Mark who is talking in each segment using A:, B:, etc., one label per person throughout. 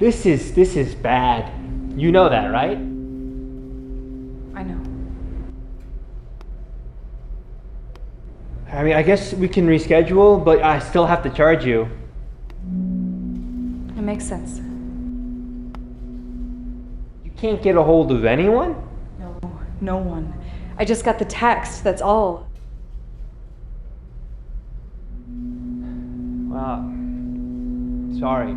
A: This is bad. You know that, right?
B: I know.
A: I mean, I guess we can reschedule, but I still have to charge you.
B: It makes sense.
A: You can't get a hold of anyone?
B: No one. I just got the text, that's all.
A: Wow. Sorry.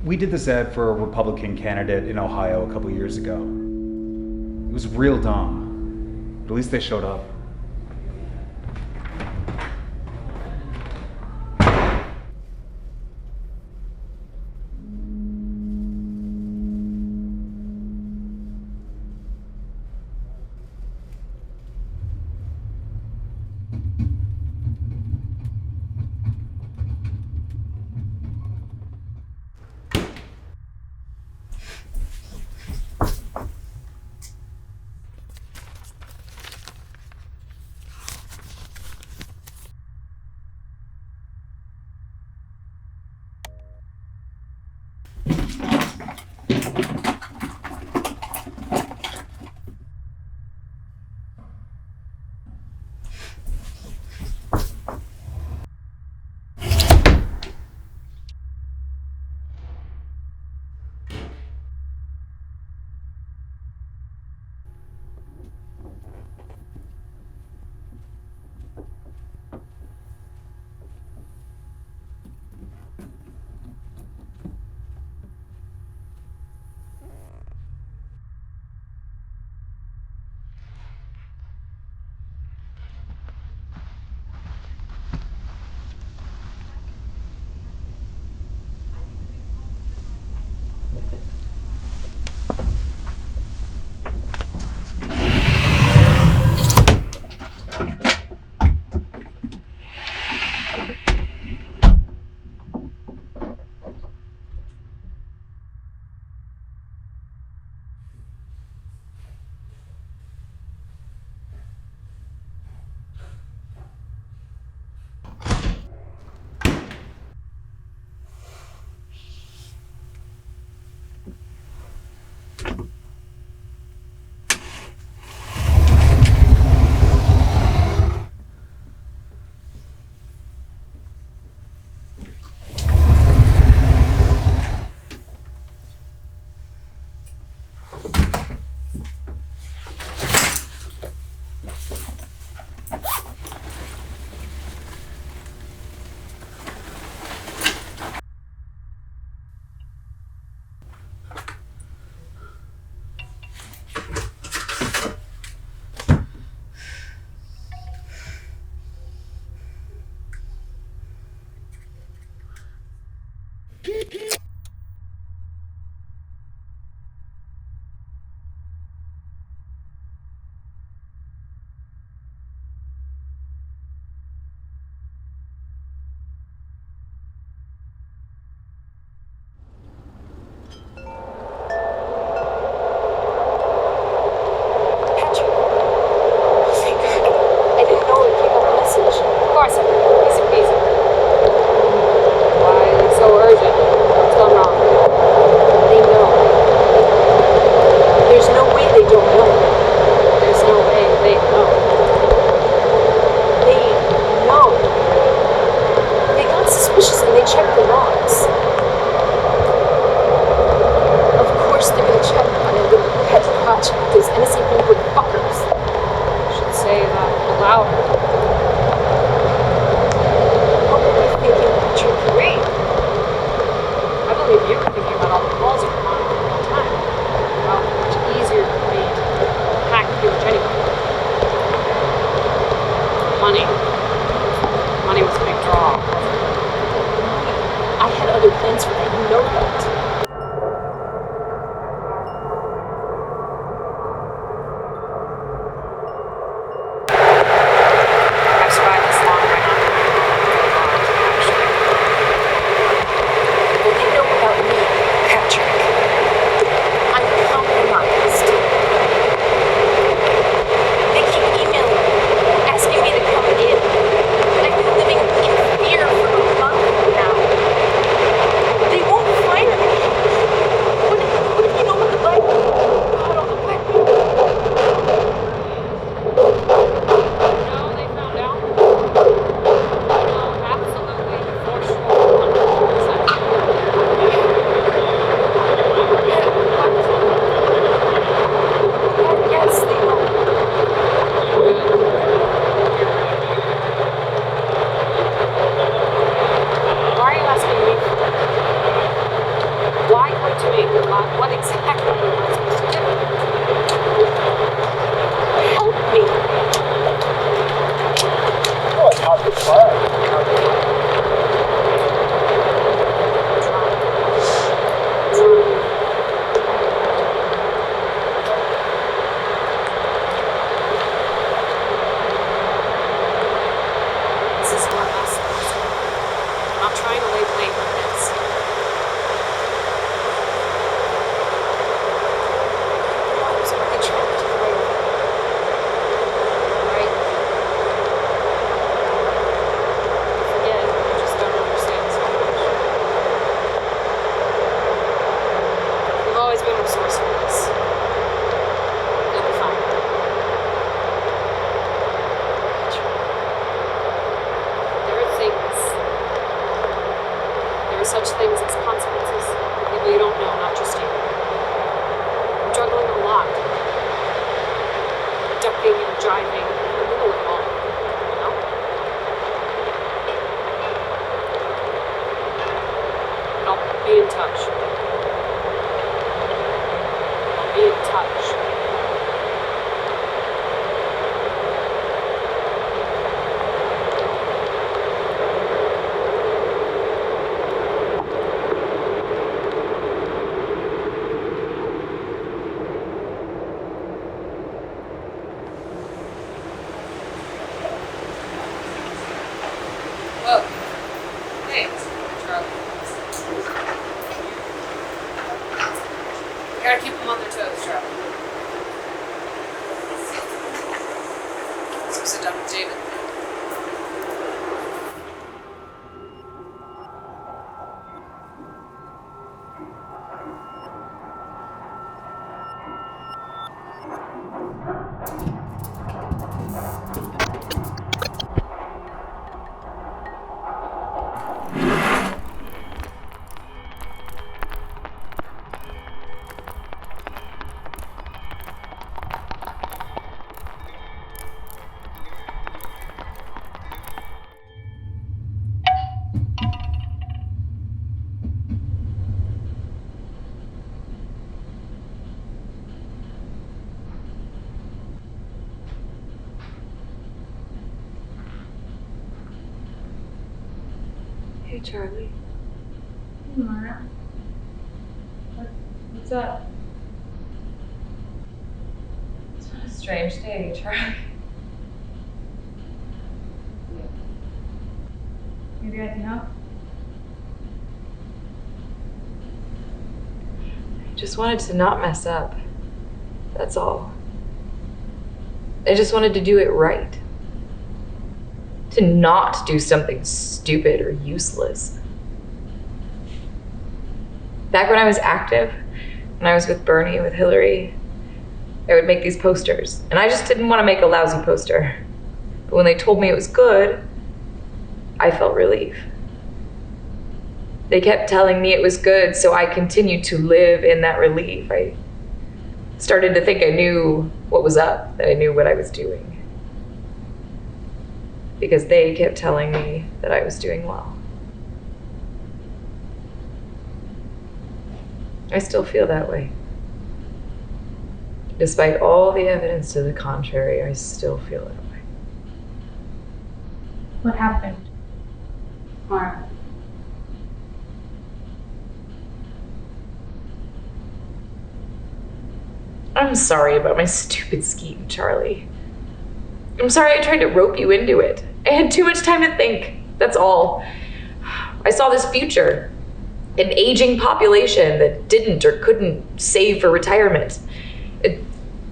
C: We did this ad for a Republican candidate in Ohio a couple years ago. It was real dumb, but at least they showed up.
D: driving in the middle of it all, you know? But I'll be in touch. I'll be in touch.
E: Gotta keep them on their toes, Charlie. So sit down with David.
B: Hey, Charlie.
F: Hey, Mara. What's up?
B: It's been a strange day, Charlie.
F: Maybe I can help?
B: I just wanted to not mess up. That's all. I just wanted to do it right. To not do something stupid or useless. Back when I was active, when I was with Bernie, with Hillary, I would make these posters. And I just didn't want to make a lousy poster. But when they told me it was good, I felt relief. They kept telling me it was good, so I continued to live in that relief. I started to think I knew what was up, that I knew what I was doing. Because they kept telling me that I was doing well. I still feel that way. Despite all the evidence to the contrary, I still feel that way.
F: What happened? Mara.
B: I'm sorry about my stupid scheme, Charlie. I'm sorry I tried to rope you into it. I had too much time to think, that's all. I saw this future, an aging population that didn't or couldn't save for retirement, a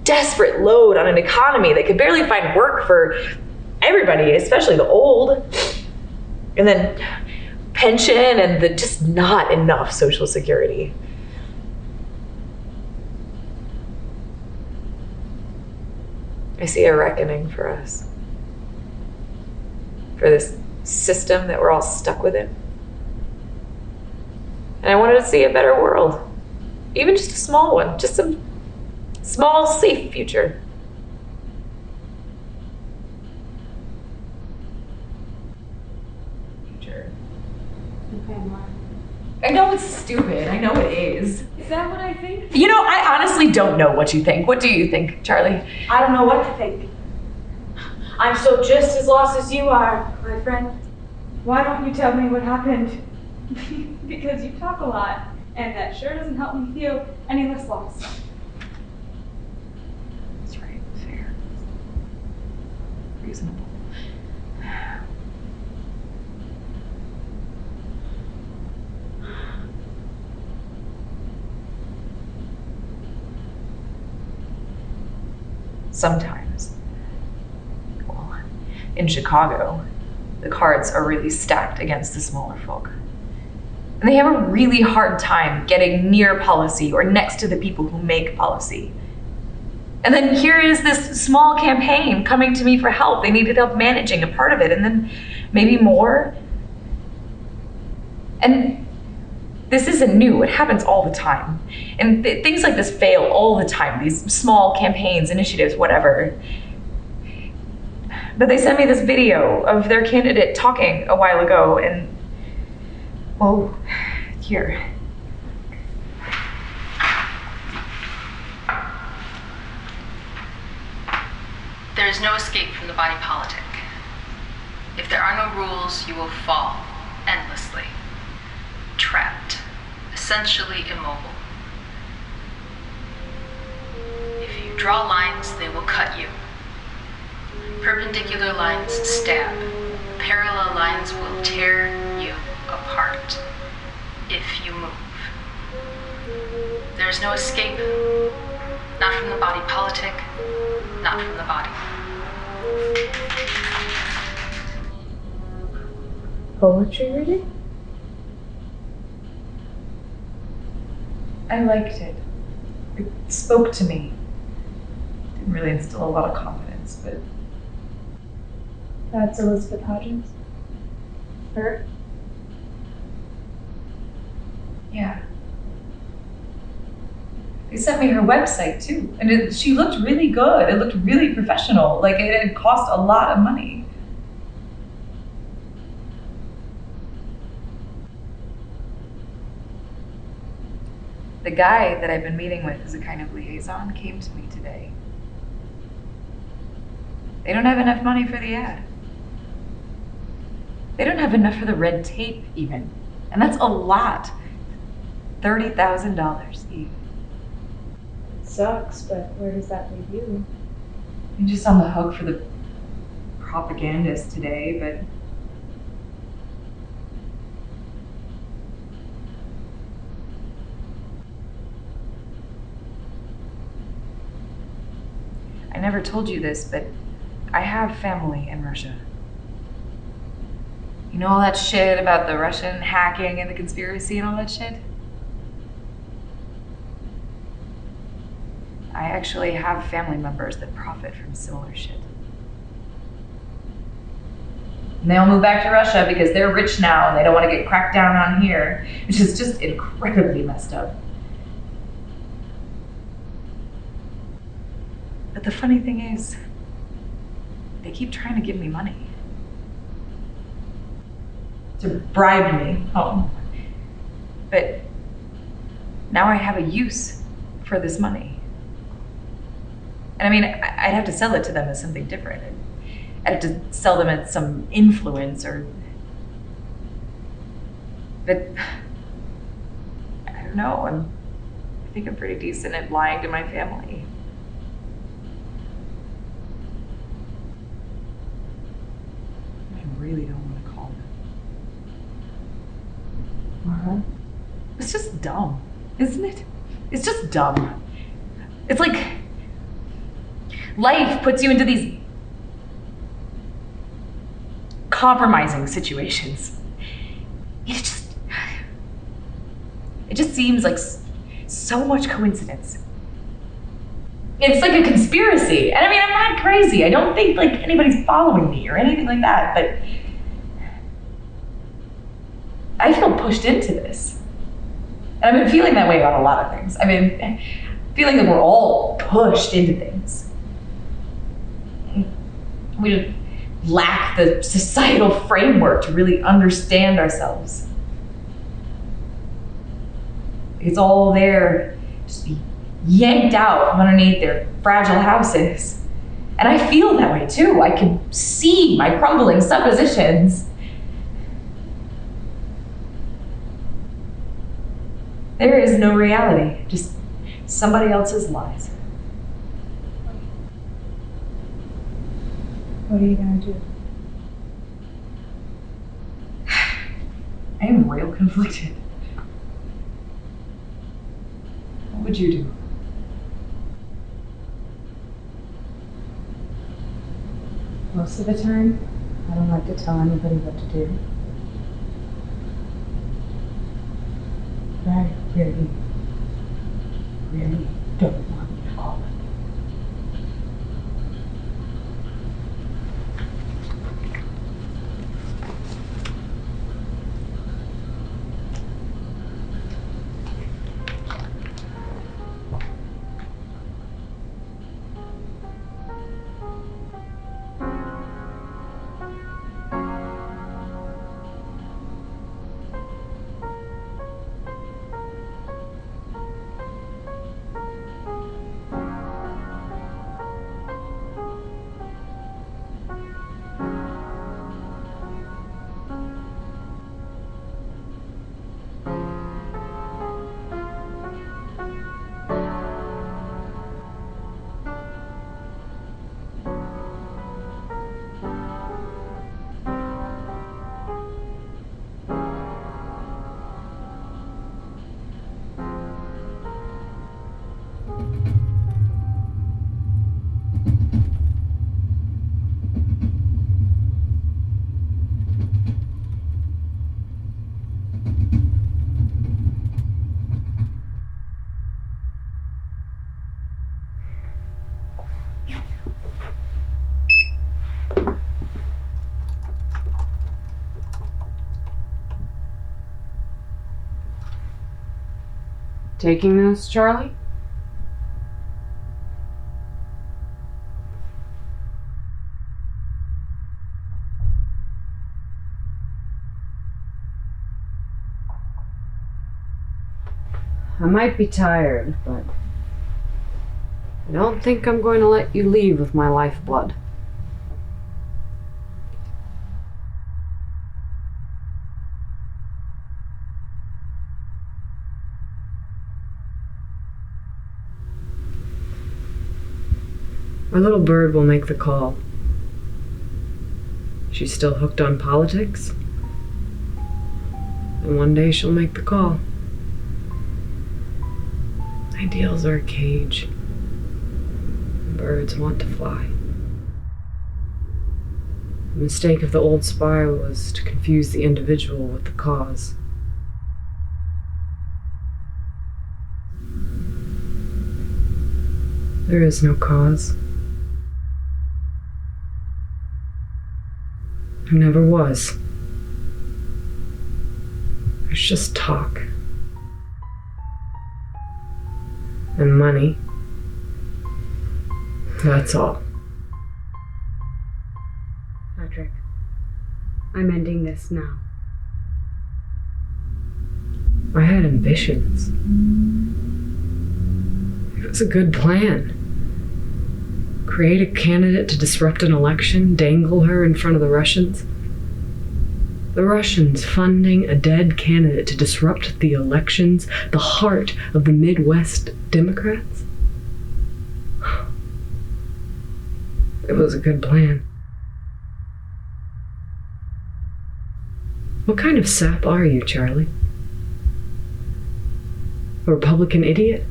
B: desperate load on an economy that could barely find work for everybody, especially the old, and then pension and the just not enough Social Security. I see a reckoning for us. For this system that we're all stuck within. And I wanted to see a better world. Even just a small one. Just some small, safe future. Future.
F: Okay, Mara.
B: I know it's stupid. I know it is.
F: Is that what I think?
B: You know, I honestly don't know what you think. What do you think, Charlie?
F: I don't know what to think. I'm still just as lost as you are, my friend. Why don't you tell me what happened? Because you talk a lot, and that sure doesn't help me feel any less lost.
B: That's right. Fair. Reasonable. Sometimes. Well, in Chicago, the cards are really stacked against the smaller folk. And they have a really hard time getting near policy or next to the people who make policy. And then here is this small campaign coming to me for help. They needed help managing a part of it, and then maybe more. And this isn't new, it happens all the time. And things like this fail all the time, these small campaigns, initiatives, whatever. But they sent me this video of their candidate talking a while ago, and well, here.
G: There is no escape from the body politic. If there are no rules, you will fall endlessly, trapped, essentially immobile. If you draw lines, they will cut you. Perpendicular lines stab. Parallel lines will tear you apart if you move. There is no escape, not from the body politic, not from the body.
B: Poetry reading? I liked it. It spoke to me. Didn't really instill a lot of confidence, but...
F: That's Elizabeth Hodgins? Her?
B: Yeah. They sent me her website too, and she looked really good. It looked really professional. Like it had cost a lot of money. The guy that I've been meeting with as a kind of liaison came to me today. They don't have enough money for the ad. They don't have enough for the red tape even. And that's a lot. $30,000 even.
F: Sucks, but where does that leave you?
B: I'm just on the hook for the propagandist today, but I never told you this, but I have family in Russia. You know all that shit about the Russian hacking and the conspiracy and all that shit? I actually have family members that profit from similar shit. And they all move back to Russia because they're rich now and they don't want to get cracked down on here, which is just incredibly messed up. But the funny thing is, they keep trying to give me money. To bribe me home. But now I have a use for this money. And I mean, I'd have to sell it to them as something different. I'd have to sell them as some influence or... But I don't know, I think I'm pretty decent at lying to my family. I really don't want to call them. It's just dumb, isn't it? It's just dumb. It's like life puts you into these compromising situations. It just seems like so much coincidence. It's like a conspiracy. And I mean, I'm not crazy. I don't think like anybody's following me or anything like that, but I feel pushed into this. And I've been feeling that way about a lot of things. I've been feeling that we're all pushed into things. We lack the societal framework to really understand ourselves. It's all there, just be yanked out from underneath their fragile houses. And I feel that way too. I can see my crumbling suppositions. There is no reality, just somebody else's lies.
F: What are you gonna do?
B: I am real conflicted. What would you do?
F: Most of the time, I don't like to tell anybody what to do. But I really, really don't want you to call it.
D: Taking this, Charlie? I might be tired, but I don't think I'm going to let you leave with my lifeblood. Our little bird will make the call. She's still hooked on politics, and one day she'll make the call. Ideals are a cage. Birds want to fly. The mistake of the old spy was to confuse the individual with the cause. There is no cause. There never was. There's just talk. And money. That's all.
F: Patrick, I'm ending this now.
D: I had ambitions. It was a good plan. Create a candidate to disrupt an election, dangle her in front of the Russians. The Russians funding a dead candidate to disrupt the elections, the heart of the Midwest Democrats. It was a good plan. What kind of sap are you, Charlie? A Republican idiot?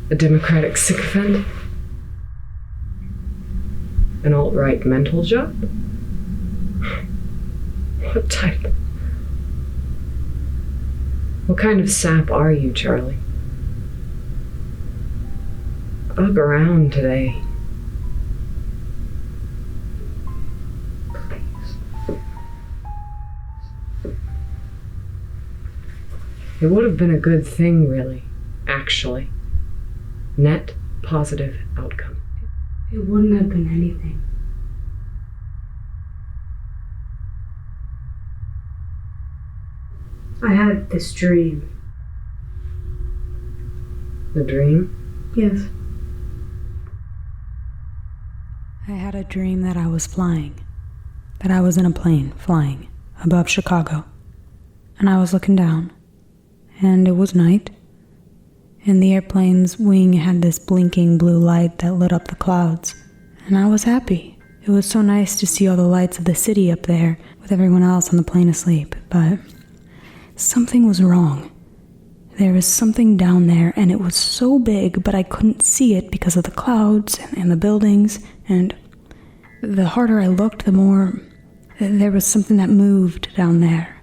D: A Democratic sycophant? An alt-right mental job? What type? What kind of sap are you, Charlie? Look around today. It would have been a good thing, really, actually. Net positive outcome.
F: It wouldn't have been anything. I had this dream.
D: A dream?
F: Yes. I had a dream that I was flying. That I was in a plane, flying, above Chicago. And I was looking down. And it was night. And the airplane's wing had this blinking blue light that lit up the clouds. And I was happy. It was so nice to see all the lights of the city up there, with everyone else on the plane asleep. But something was wrong. There was something down there, and it was so big, but I couldn't see it because of the clouds and the buildings. And the harder I looked, the more there was something that moved down there.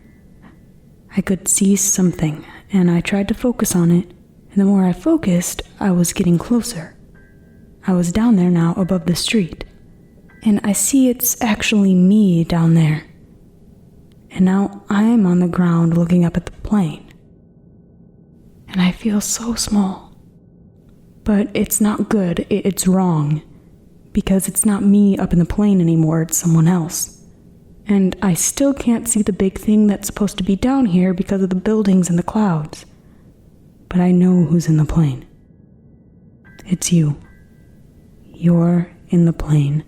F: I could see something, and I tried to focus on it. And the more I focused, I was getting closer. I was down there now above the street. And I see it's actually me down there. And now I'm on the ground looking up at the plane. And I feel so small. But it's not good, it's wrong. Because it's not me up in the plane anymore, it's someone else. And I still can't see the big thing that's supposed to be down here because of the buildings and the clouds. But I know who's in the plane. It's you. You're in the plane,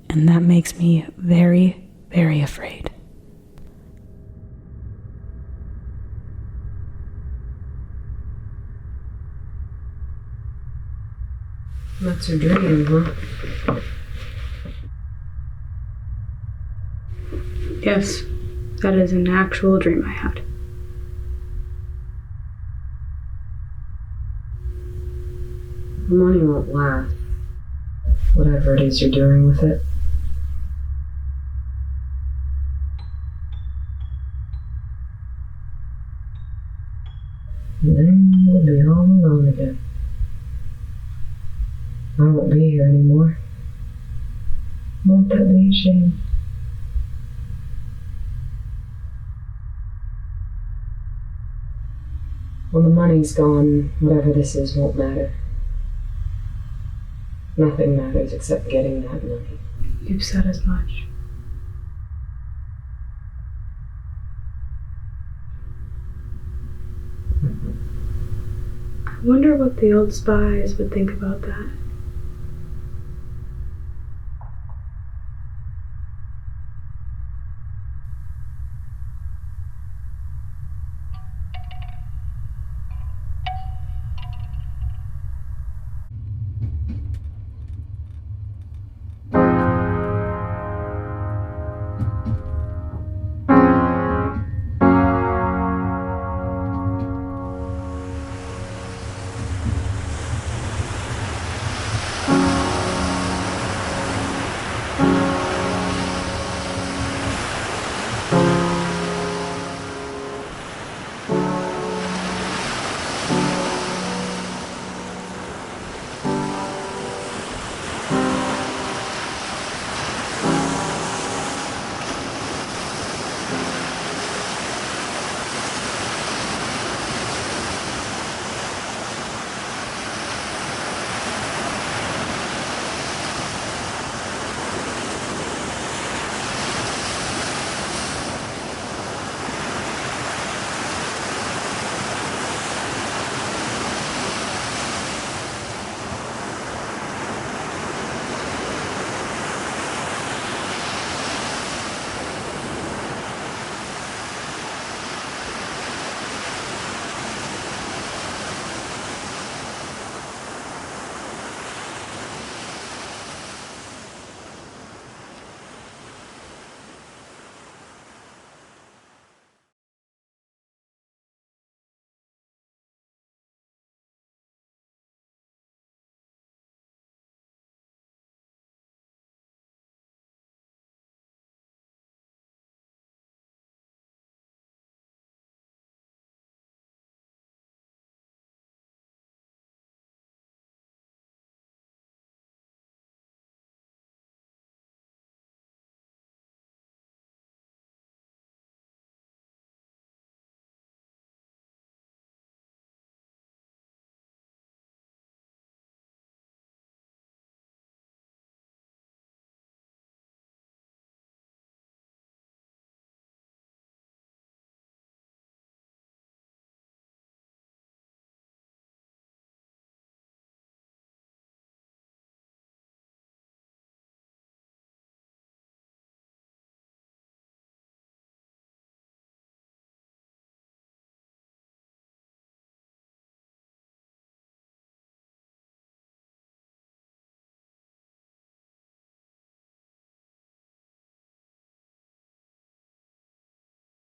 F: and that makes me very, very afraid.
D: That's your dream, huh?
F: Yes, that is an actual dream I had.
D: The money won't last. Whatever it is you're doing with it. And then you'll be all alone again. I won't be here anymore. Won't that be a shame? When the money's gone, whatever this is won't matter. Nothing matters except getting that money.
F: You've said as much. I wonder what the old spies would think about that.